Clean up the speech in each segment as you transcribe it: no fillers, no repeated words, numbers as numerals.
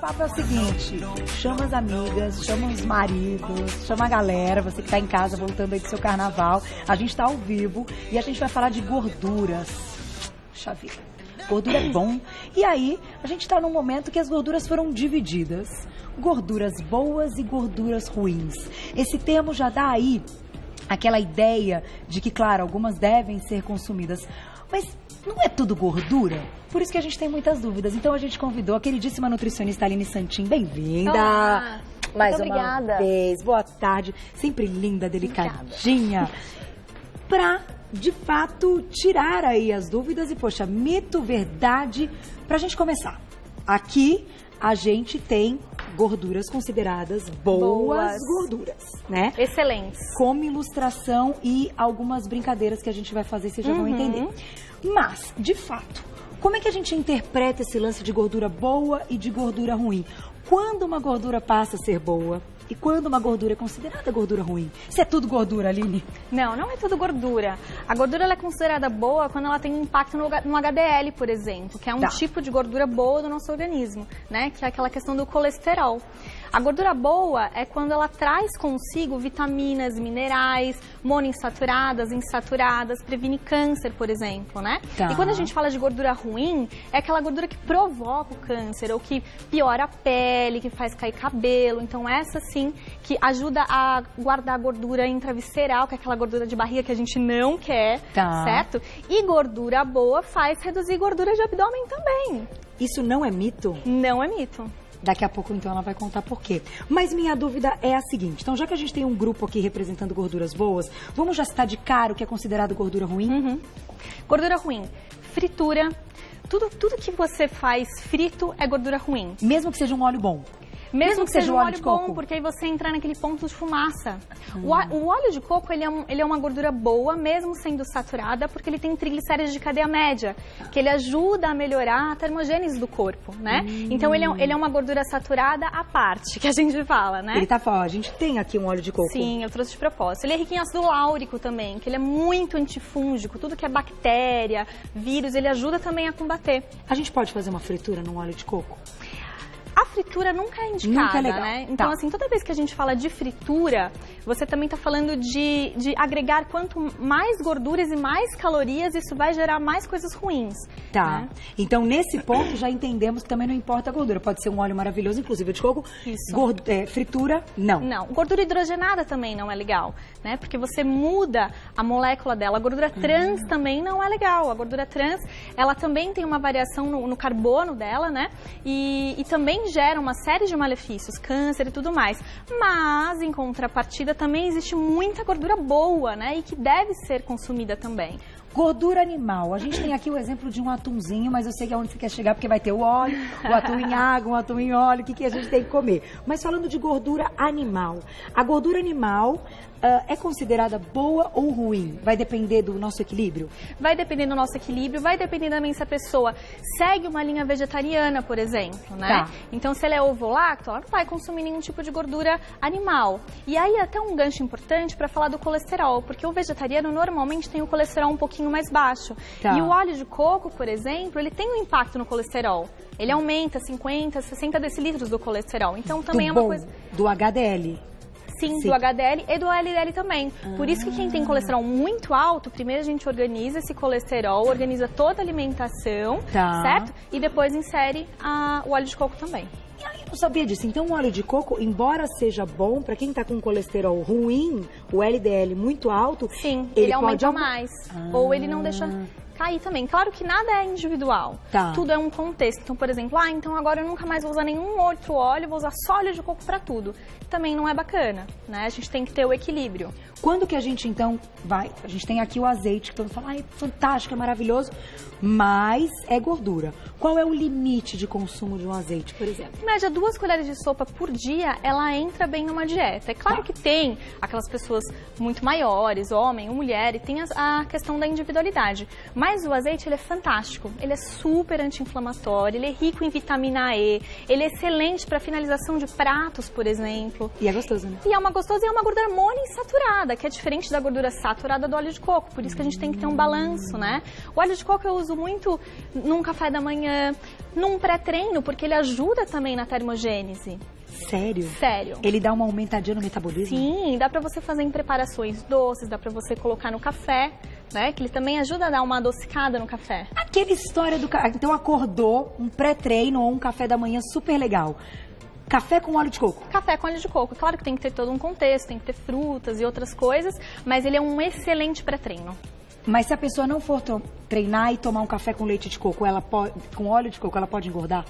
papo é o seguinte, chama as amigas, chama os maridos, chama a galera, você que tá em casa voltando aí do seu carnaval. A gente tá ao vivo e a gente vai falar de gorduras. Puxa vida, gordura é bom. E aí, a gente tá num momento que as gorduras foram divididas. Gorduras boas e gorduras ruins. Esse termo já dá aí aquela ideia de que, claro, algumas devem ser consumidas, mas não é tudo gordura? Por isso que a gente tem muitas dúvidas. Então a gente convidou a queridíssima nutricionista Aline Santin. Bem-vinda! Olá! Mais muito uma obrigada. vez. Boa tarde. Sempre linda, delicadinha. Pra, de fato, tirar aí as dúvidas e, poxa, mito, verdade. Pra gente começar. Aqui a gente tem gorduras consideradas boas gorduras, né? Excelentes. Como ilustração e algumas brincadeiras que a gente vai fazer, vocês já vão entender. Mas, de fato, como é que a gente interpreta esse lance de gordura boa e de gordura ruim? Quando uma gordura passa a ser boa e quando uma gordura é considerada gordura ruim? Isso é tudo gordura, Aline? Não, não é tudo gordura. A gordura ela é considerada boa quando ela tem impacto no HDL, por exemplo, que é um tipo de gordura boa do nosso organismo, né? Que é aquela questão do colesterol. A gordura boa é quando ela traz consigo vitaminas, minerais, monoinsaturadas, insaturadas, previne câncer, por exemplo, né? E quando a gente fala de gordura ruim, é aquela gordura que provoca o câncer ou que piora a pele, que faz cair cabelo. Então essa sim que ajuda a guardar a gordura intravisceral, que é aquela gordura de barriga que a gente não quer, certo? E gordura boa faz reduzir gordura de abdômen também. Isso não é mito? Não é mito. Daqui a pouco, então, ela vai contar por quê. Mas minha dúvida é a seguinte. Então, já que a gente tem um grupo aqui representando gorduras boas, vamos já citar de cara o que é considerado gordura ruim? Gordura ruim. Fritura. Tudo que você faz frito é gordura ruim. Mesmo que seja um óleo bom? Mesmo que seja um óleo bom, porque aí você entra naquele ponto de fumaça. O óleo de coco, ele é uma gordura boa, mesmo sendo saturada, porque ele tem triglicéridos de cadeia média, que ele ajuda a melhorar a termogênese do corpo, né? Então, ele é uma gordura saturada à parte, que a gente fala, né? Ele tá falando, a gente tem aqui um óleo de coco. Sim, eu trouxe de propósito. Ele é rico em ácido láurico também, que ele é muito antifúngico, tudo que é bactéria, vírus, ele ajuda também a combater. A gente pode fazer uma fritura num óleo de coco? A fritura nunca é indicada, nunca é legal. Né? Então, assim, toda vez que a gente fala de fritura, você também está falando de agregar quanto mais gorduras e mais calorias, isso vai gerar mais coisas ruins. Tá. Né? Então, nesse ponto, já entendemos que também não importa a gordura. Pode ser um óleo maravilhoso, inclusive de coco. Isso. Fritura, não. Não. Gordura hidrogenada também não é legal, né? Porque você muda a molécula dela. A gordura trans também não é legal. A gordura trans, ela também tem uma variação no carbono dela, né? E também gera uma série de malefícios, câncer e tudo mais. Mas, em contrapartida, também existe muita gordura boa, né? E que deve ser consumida também. Gordura animal. A gente tem aqui o exemplo de um atumzinho, mas eu sei que é onde você quer chegar, porque vai ter o óleo, o atum em água, o atum em óleo, o que a gente tem que comer. Mas falando de gordura animal, a gordura animal é considerada boa ou ruim? Vai depender do nosso equilíbrio? Vai depender do nosso equilíbrio, vai depender também se a pessoa segue uma linha vegetariana, por exemplo, né? Tá. Então, se ela é ovo-lacto, ela não vai consumir nenhum tipo de gordura animal. E aí, até um gancho importante para falar do colesterol, porque o vegetariano normalmente tem o colesterol um pouquinho mais baixo. Tá. E o óleo de coco, por exemplo, ele tem um impacto no colesterol. Ele aumenta 50, 60 decilitros do colesterol. Então, também é uma coisa... Do HDL. Sim, do HDL e do LDL também. Por isso que quem tem colesterol muito alto, primeiro a gente organiza esse colesterol, organiza toda a alimentação, certo? E depois insere o óleo de coco também. E aí, eu não sabia disso. Então, o óleo de coco, embora seja bom, para quem tá com colesterol ruim, o LDL muito alto... Sim, ele aumenta mais. Ou ele não deixa... cair também. Claro que nada é individual. Tudo é um contexto. Então, por exemplo, então agora eu nunca mais vou usar nenhum outro óleo, vou usar só óleo de coco para tudo. Também não é bacana, né? A gente tem que ter o equilíbrio. Quando que a gente, então, vai? A gente tem aqui o azeite, que todo mundo fala, é fantástico, é maravilhoso, mas é gordura. Qual é o limite de consumo de um azeite, por exemplo? Em média, 2 colheres de sopa por dia, ela entra bem numa dieta. É claro que tem aquelas pessoas muito maiores, homem ou mulher, e tem a questão da individualidade. Mas Mas o azeite, ele é fantástico. Ele é super anti-inflamatório, ele é rico em vitamina E, ele é excelente para finalização de pratos, por exemplo. E é gostoso, né? E é uma gostosa e é uma gordura monoinsaturada, que é diferente da gordura saturada do óleo de coco. Por isso que a gente tem que ter um balanço, né? O óleo de coco eu uso muito num café da manhã, num pré-treino, porque ele ajuda também na termogênese. Sério? Sério. Ele dá uma aumentadinha no metabolismo? Sim, dá pra você fazer em preparações doces, dá pra você colocar no café, né? Que ele também ajuda a dar uma adocicada no café. Aquela história do... Então acordou, um pré-treino ou um café da manhã super legal. Café com óleo de coco? Café com óleo de coco. Claro que tem que ter todo um contexto, tem que ter frutas e outras coisas, mas ele é um excelente pré-treino. Mas se a pessoa não for treinar e tomar um café com leite de coco, com óleo de coco, ela pode engordar?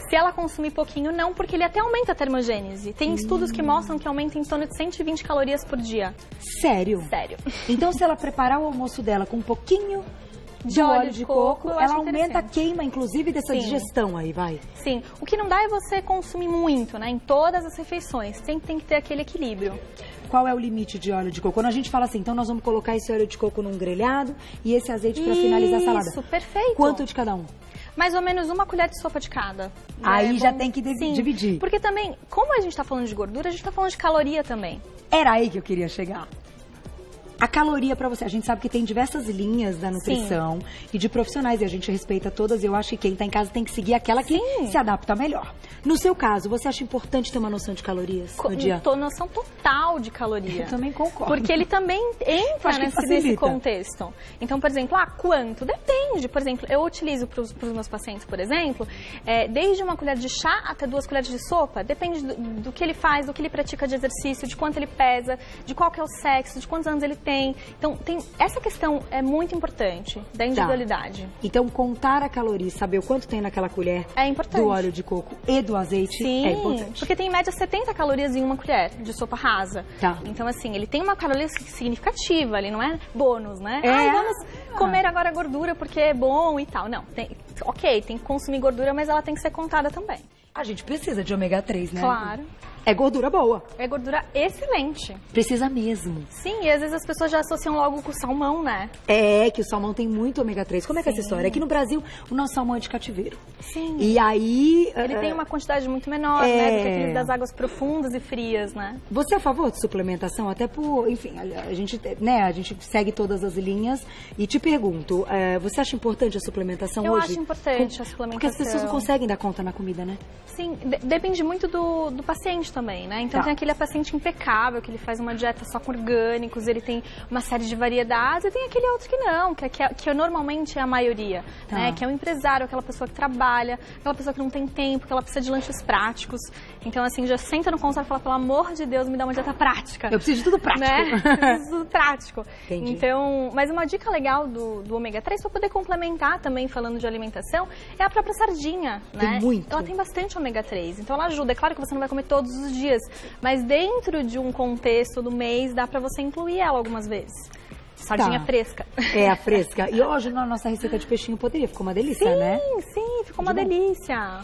Se ela consumir pouquinho, não, porque ele até aumenta a termogênese. Tem estudos que mostram que aumenta em torno de 120 calorias por dia. Sério? Sério. Então, se ela preparar o almoço dela com um pouquinho de óleo de coco, ela aumenta a queima, inclusive, dessa digestão aí, vai? Sim. O que não dá é você consumir muito, né? Em todas as refeições. Tem que ter aquele equilíbrio. Qual é o limite de óleo de coco? Quando a gente fala assim, então nós vamos colocar esse óleo de coco num grelhado e esse azeite para finalizar a salada. Isso, perfeito. Quanto de cada um? Mais ou menos uma colher de sopa de cada. Aí já tem que dividir. Porque também, como a gente está falando de gordura, a gente está falando de caloria também. Era aí que eu queria chegar. A caloria para você, a gente sabe que tem diversas linhas da nutrição e de profissionais, e a gente respeita todas, e eu acho que quem está em casa tem que seguir aquela que se adapta melhor. No seu caso, você acha importante ter uma noção de calorias no dia? Noção total de caloria. Eu também concordo. Porque ele também entra nesse contexto. Então, por exemplo, quanto? Depende. Por exemplo, eu utilizo para os meus pacientes, por exemplo, desde uma colher de chá até 2 colheres de sopa. Depende do que ele faz, do que ele pratica de exercício, de quanto ele pesa, de qual que é o sexo, de quantos anos ele tem. Então, essa questão é muito importante, da individualidade. Então, contar a caloria, saber o quanto tem naquela colher do óleo de coco e do azeite é importante. Porque tem em média 70 calorias em uma colher de sopa rasa. Então, assim, ele tem uma caloria significativa, ele não é bônus, né? Vamos comer agora gordura porque é bom e tal. Não, tem que consumir gordura, mas ela tem que ser contada também. A gente precisa de ômega 3, né? Claro. É gordura boa. É gordura excelente. Precisa mesmo. Sim, e às vezes as pessoas já associam logo com o salmão, né? Que o salmão tem muito ômega 3. Como é que é essa história? Aqui no Brasil, o nosso salmão é de cativeiro. Sim. E aí... Ele tem uma quantidade muito menor, né? Do que aqueles das águas profundas e frias, né? Você é a favor de suplementação? Até por... Enfim, a gente segue todas as linhas. E te pergunto, você acha importante a suplementação hoje? Eu acho importante a suplementação. Porque as pessoas não conseguem dar conta na comida, né? Sim, depende muito do paciente também, né? Então tem aquele paciente impecável, que ele faz uma dieta só com orgânicos, ele tem uma série de variedades, e tem aquele outro que não, que normalmente é a maioria, né? Que é o empresário, aquela pessoa que trabalha, aquela pessoa que não tem tempo, que ela precisa de lanches práticos. Então, assim, já senta no consultório e fala, pelo amor de Deus, me dá uma dieta prática. Eu preciso de tudo prático. Né? Eu preciso de tudo prático. Entendi. Então, mas uma dica legal do ômega 3, para poder complementar também, falando de alimentação, é a própria sardinha, né? Tem muito. Ela tem bastante ômega 3, então ela ajuda. É claro que você não vai comer todos os dias, mas dentro de um contexto do mês, dá para você incluir ela algumas vezes. Sardinha fresca. É, a fresca. E hoje, na nossa receita de peixinho, poderia. Ficou uma delícia, né? Sim, ficou uma delícia.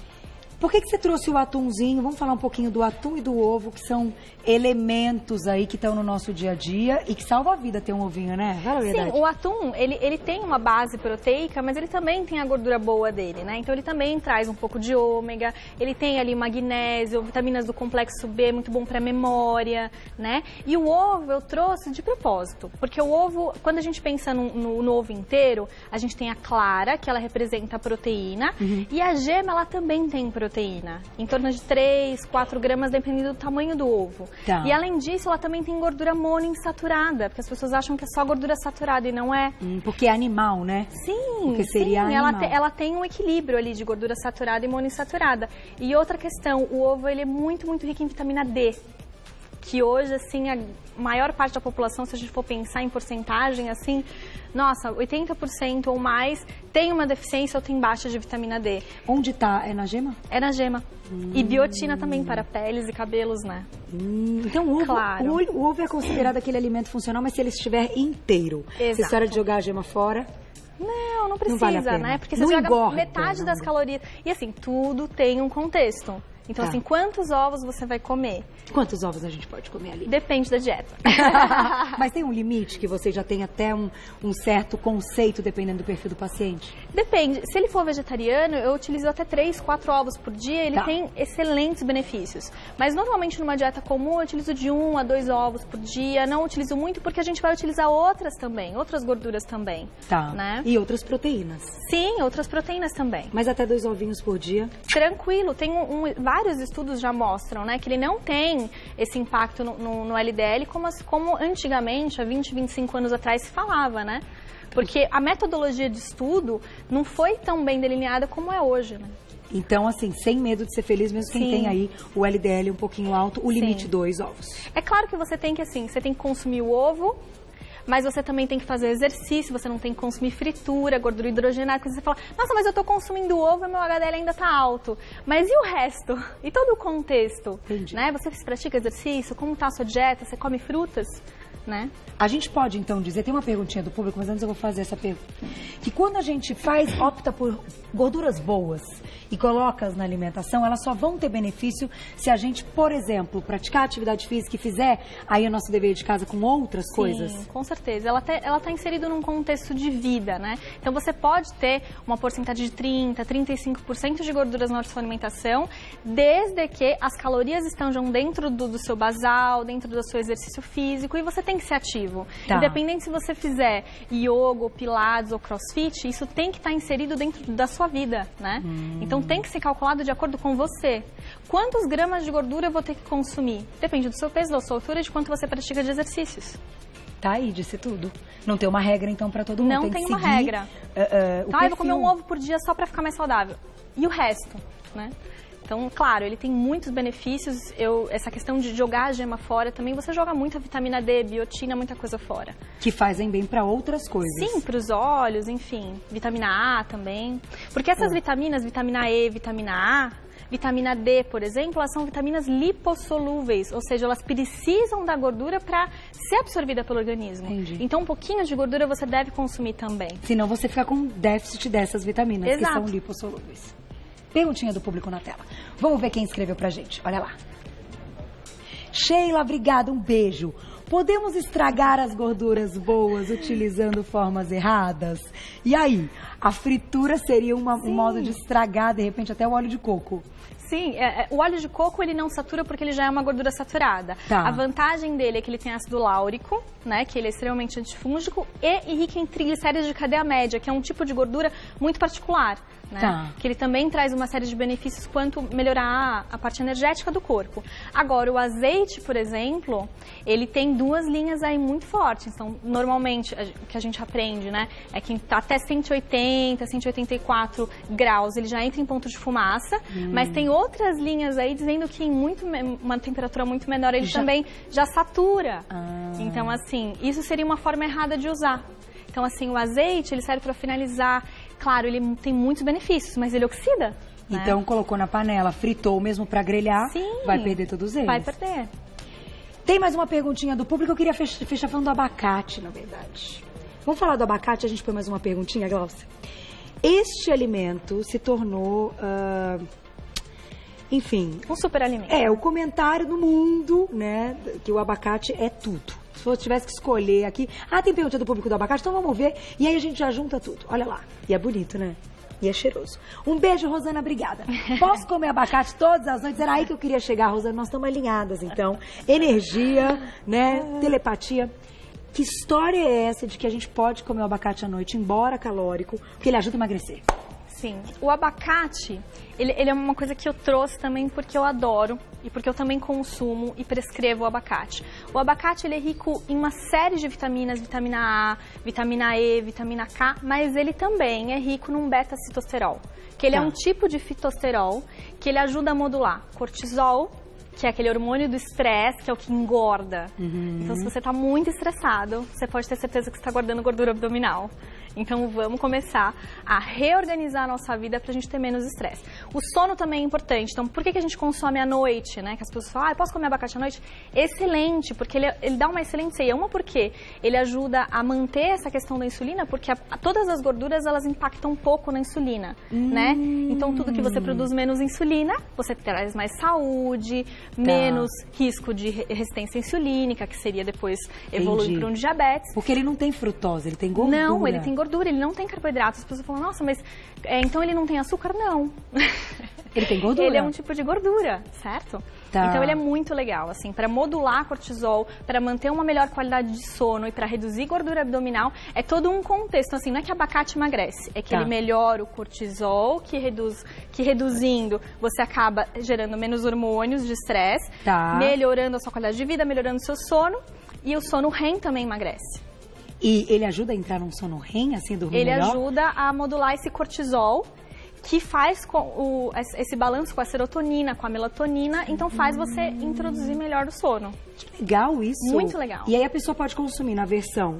Por que você trouxe o atumzinho? Vamos falar um pouquinho do atum e do ovo, que são elementos aí que estão no nosso dia a dia e que salva a vida ter um ovinho, né? Fala a verdade. Sim, o atum, ele tem uma base proteica, mas ele também tem a gordura boa dele, né? Então ele também traz um pouco de ômega, ele tem ali magnésio, vitaminas do complexo B, muito bom para memória, né? E o ovo eu trouxe de propósito, porque o ovo, quando a gente pensa no ovo inteiro, a gente tem a clara, que ela representa a proteína, e a gema, ela também tem proteína, em torno de 3, 4 gramas, dependendo do tamanho do ovo. E além disso, ela também tem gordura monoinsaturada, porque as pessoas acham que é só gordura saturada e não é. Porque é animal, né? Sim, porque seria animal. Ela tem um equilíbrio ali de gordura saturada e monoinsaturada. E outra questão, o ovo ele é muito, muito rico em vitamina D, que hoje, assim, a maior parte da população, se a gente for pensar em porcentagem, assim, nossa, 80% ou mais tem uma deficiência ou tem baixa de vitamina D. Onde tá? É na gema? É na gema. E biotina também para peles e cabelos, né? Então o ovo é considerado aquele alimento funcional, mas se ele estiver inteiro. Exato. Se a senhora jogar a gema fora... Não precisa, não vale a pena, né? Porque você joga engorda, metade das calorias. E assim, tudo tem um contexto. Então, assim, quantos ovos você vai comer? Quantos ovos a gente pode comer ali? Depende da dieta. Mas tem um limite que você já tem até um certo conceito, dependendo do perfil do paciente? Depende. Se ele for vegetariano, eu utilizo até 3, 4 ovos por dia. Ele tem excelentes benefícios. Mas, normalmente, numa dieta comum, eu utilizo de 1 a 2 ovos por dia. Não utilizo muito porque a gente vai utilizar outras também, outras gorduras também. Tá. Né? E outras proteínas? Sim, outras proteínas também. Mas até 2 ovinhos por dia? Tranquilo. Tem vários estudos já mostram, né, que ele não tem esse impacto no LDL como antigamente, há 20, 25 anos atrás, se falava, né? Porque a metodologia de estudo não foi tão bem delineada como é hoje, né? Então, assim, sem medo de ser feliz, mesmo quem tem aí o LDL um pouquinho alto, o limite 2 ovos. É claro que você tem que consumir o ovo, mas você também tem que fazer exercício, você não tem que consumir fritura, gordura hidrogenada, porque você fala, nossa, mas eu tô consumindo ovo e meu HDL ainda tá alto. Mas e o resto? E todo o contexto? Entendi. Né? Você pratica exercício? Como tá a sua dieta? Você come frutas? Né? A gente pode, então, dizer, tem uma perguntinha do público, mas antes eu vou fazer essa pergunta, que quando a gente opta por gorduras boas e coloca na alimentação, elas só vão ter benefício se a gente, por exemplo, praticar atividade física e fizer aí o nosso dever de casa com outras coisas? Sim, com certeza. Ela tá inserida num contexto de vida, né? Então você pode ter uma porcentagem de 30%, 35% de gorduras na sua alimentação, desde que as calorias estejam dentro do seu basal, dentro do seu exercício físico, e você tem que ser ativo. Tá. Independente se você fizer yoga, ou pilates ou crossfit, isso tem que estar inserido dentro da sua vida, né? Então tem que ser calculado de acordo com você. Quantos gramas de gordura eu vou ter que consumir? Depende do seu peso, da sua altura e de quanto você pratica de exercícios. Tá aí, disse tudo. Não tem uma regra, então, para todo mundo. Não tem uma regra. Eu vou comer um ovo por dia só para ficar mais saudável. E o resto, né? Então, claro, ele tem muitos benefícios. Essa questão de jogar a gema fora, também você joga muita vitamina D, biotina, muita coisa fora. Que fazem bem para outras coisas. Sim, para os olhos, enfim. Vitamina A também. Porque essas vitaminas, vitamina E, vitamina A, vitamina D, por exemplo, elas são vitaminas lipossolúveis, ou seja, elas precisam da gordura para ser absorvida pelo organismo. Entendi. Então, um pouquinho de gordura você deve consumir também. Senão você fica com déficit dessas vitaminas. Exato. Que são lipossolúveis. Perguntinha do público na tela. Vamos ver quem escreveu pra gente. Olha lá. Sheila, obrigada, um beijo. Podemos estragar as gorduras boas utilizando formas erradas? E aí, a fritura seria um modo de estragar, de repente, até o óleo de coco? Sim, o óleo de coco ele não satura porque ele já é uma gordura saturada. Tá. A vantagem dele é que ele tem ácido láurico, né, que ele é extremamente antifúngico e rico em triglicéridos de cadeia média, que é um tipo de gordura muito particular. Né? Tá. Que ele também traz uma série de benefícios quanto melhorar a parte energética do corpo. Agora, o azeite, por exemplo, ele tem 2 linhas aí muito fortes. Então, normalmente, o que a gente aprende, né, é que até 180, 184 graus ele já entra em ponto de fumaça, mas tem outras linhas aí dizendo que em uma temperatura muito menor ele também já satura. Então, assim, isso seria uma forma errada de usar. Então, assim, o azeite, ele serve para finalizar. Claro, ele tem muitos benefícios, mas ele oxida. Então, colocou na panela, fritou mesmo para grelhar, Sim, vai perder todos eles. Vai perder. Tem mais uma perguntinha do público, eu queria fechar falando do abacate, na verdade. Vamos falar do abacate, a gente põe mais uma perguntinha, Glaucia. Este alimento se tornou, enfim... um superalimento. O comentário do mundo, né, que o abacate é tudo. Se eu tivesse que escolher aqui... tem pergunta do público do abacate, então vamos ver. E aí a gente já junta tudo. Olha lá. E é bonito, né? E é cheiroso. Um beijo, Rosana, obrigada. Posso comer abacate todas as noites? Era aí que eu queria chegar, Rosana. Nós estamos alinhadas, então. Energia, né? Telepatia. Que história é essa de que a gente pode comer o abacate à noite, embora calórico, porque ele ajuda a emagrecer? Sim. O abacate, ele é uma coisa que eu trouxe também porque eu adoro e porque eu também consumo e prescrevo o abacate. O abacate, ele é rico em uma série de vitaminas, vitamina A, vitamina E, vitamina K, mas ele também é rico num beta-citosterol, que ele é um tipo de fitosterol que ele ajuda a modular cortisol, que é aquele hormônio do estresse, que é o que engorda. Então, se você está muito estressado, você pode ter certeza que você está guardando gordura abdominal. Então vamos começar a reorganizar a nossa vida para a gente ter menos estresse. O sono também é importante. Então por que a gente consome à noite, né? Que as pessoas falam, posso comer abacate à noite? Excelente, porque ele dá uma excelente ceia. Uma porque ele ajuda a manter essa questão da insulina, porque todas as gorduras elas impactam um pouco na insulina, né? Então tudo que você produz menos insulina, você traz mais saúde, menos risco de resistência insulínica, que seria depois evoluir para um diabetes. Porque ele não tem frutose, ele tem gordura. Não, ele tem gordura, ele não tem carboidratos. As pessoas falam, nossa, mas então ele não tem açúcar? Não. Ele tem gordura? Ele é um tipo de gordura, certo? Então ele é muito legal, assim, para modular cortisol, para manter uma melhor qualidade de sono e para reduzir gordura abdominal, é todo um contexto, assim, não é que abacate emagrece, é que ele melhora o cortisol, que reduzindo você acaba gerando menos hormônios de estresse, melhorando a sua qualidade de vida, melhorando o seu sono, e o sono REM também emagrece. E ele ajuda a entrar num sono REM, assim, dormir melhor? Ele ajuda a modular esse cortisol, que faz esse balanço com a serotonina, com a melatonina, então faz você introduzir melhor o sono. Que legal isso! Muito legal. E aí a pessoa pode consumir na versão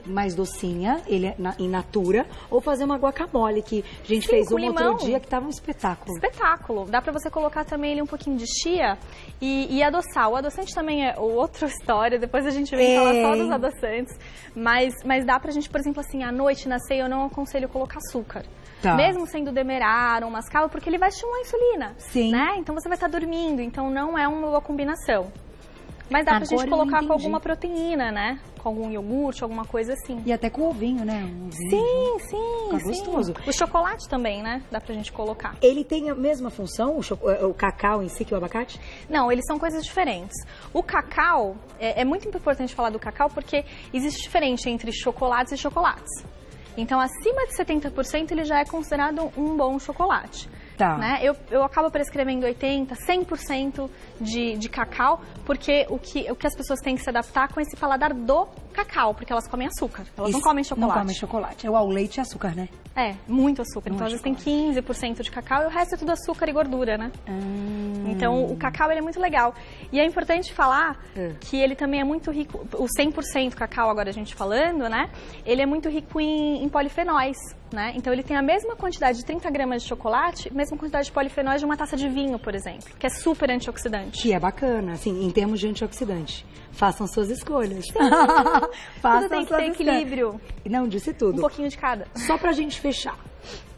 mais docinha, ele é in natura, ou fazer uma guacamole, que a gente fez um outro dia, que tava um espetáculo. Espetáculo. Dá pra você colocar também ele um pouquinho de chia e adoçar. O adoçante também é outra história, depois a gente vem falar só dos adoçantes, mas dá pra gente, por exemplo, assim, à noite, na ceia, eu não aconselho colocar açúcar. Mesmo sendo demerara ou mascavo, porque ele vai estimular a insulina, né? Então você vai estar dormindo, então não é uma boa combinação. Mas dá pra gente colocar com alguma proteína, né? Com algum iogurte, alguma coisa assim. E até com ovinho, né? Sim. Fica gostoso. O chocolate também, né? Dá pra gente colocar. Ele tem a mesma função, o cacau em si, que o abacate? Não, eles são coisas diferentes. O cacau, é muito importante falar do cacau, porque existe diferença entre chocolates e chocolates. Então, acima de 70% ele já é considerado um bom chocolate. Né? Eu acabo prescrevendo 80%, 100% de cacau, porque o que as pessoas têm que se adaptar com esse paladar do cacau, porque elas comem açúcar, elas não comem chocolate. Não comem chocolate, é o leite e açúcar, né? É, muito açúcar. Então, às vezes tem 15% de cacau e o resto é tudo açúcar e gordura, né? Então, o cacau, ele é muito legal. E é importante falar que ele também é muito rico, o 100% cacau, agora a gente falando, né? Ele é muito rico em polifenóis, né? Então, ele tem a mesma quantidade de 30 gramas de chocolate, mesma quantidade de polifenóis de uma taça de vinho, por exemplo, que é super antioxidante. Que é bacana, assim, em termos de antioxidante. Façam suas escolhas. Tudo tem que ter equilíbrio. Não, disse tudo. Um pouquinho de cada. Só pra gente fechar,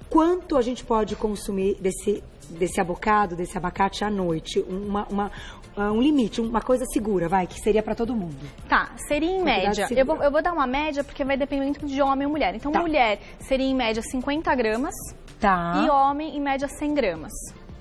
quanto a gente pode consumir desse abocado, desse abacate à noite? Um limite, uma coisa segura, que seria pra todo mundo. Seria em média. Eu vou dar uma média porque vai depender muito de homem ou mulher. Então, mulher seria em média 50 gramas e homem em média 100 gramas.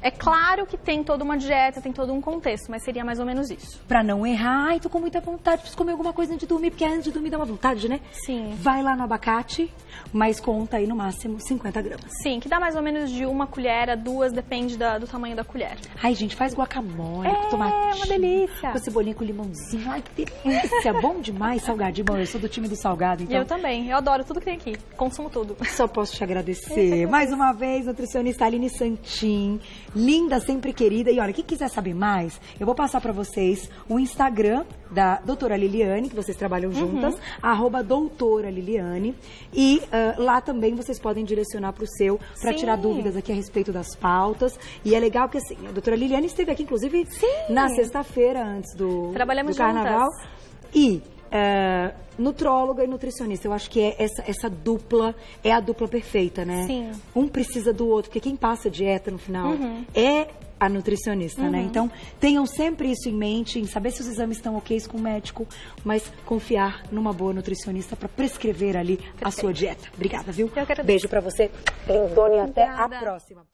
É claro que tem toda uma dieta, tem todo um contexto, mas seria mais ou menos isso. Pra não errar, ai, tô com muita vontade, preciso comer alguma coisa antes de dormir, porque antes de dormir dá uma vontade, né? Sim. Vai lá no abacate, mas conta aí no máximo 50 gramas. Sim, que dá mais ou menos de 1 colher a 2, depende do tamanho da colher. Ai, gente, faz guacamole com tomate. É uma delícia. Com cebolinha, com limãozinho. Ai, que delícia. Bom demais, salgadinho. Bom, eu sou do time do salgado, então. Eu também, eu adoro tudo que tem aqui. Consumo tudo. Só posso te agradecer. Mais uma vez, nutricionista Aline Santin. Linda, sempre querida. E olha, quem quiser saber mais, eu vou passar pra vocês o Instagram da doutora Liliane, que vocês trabalham juntas, @doutora Liliane. E lá também vocês podem direcionar pro seu, pra tirar dúvidas aqui a respeito das pautas. E é legal que, assim, a doutora Liliane esteve aqui, inclusive, na sexta-feira, antes do carnaval. Juntas. E nutróloga e nutricionista, eu acho que essa dupla é a dupla perfeita, né? Sim. Um precisa do outro, porque quem passa dieta no final é a nutricionista, né? Então, tenham sempre isso em mente, em saber se os exames estão ok com o médico, mas confiar numa boa nutricionista para prescrever ali a sua dieta. Obrigada, viu? Eu quero... Beijo para você, lindona, e até a próxima.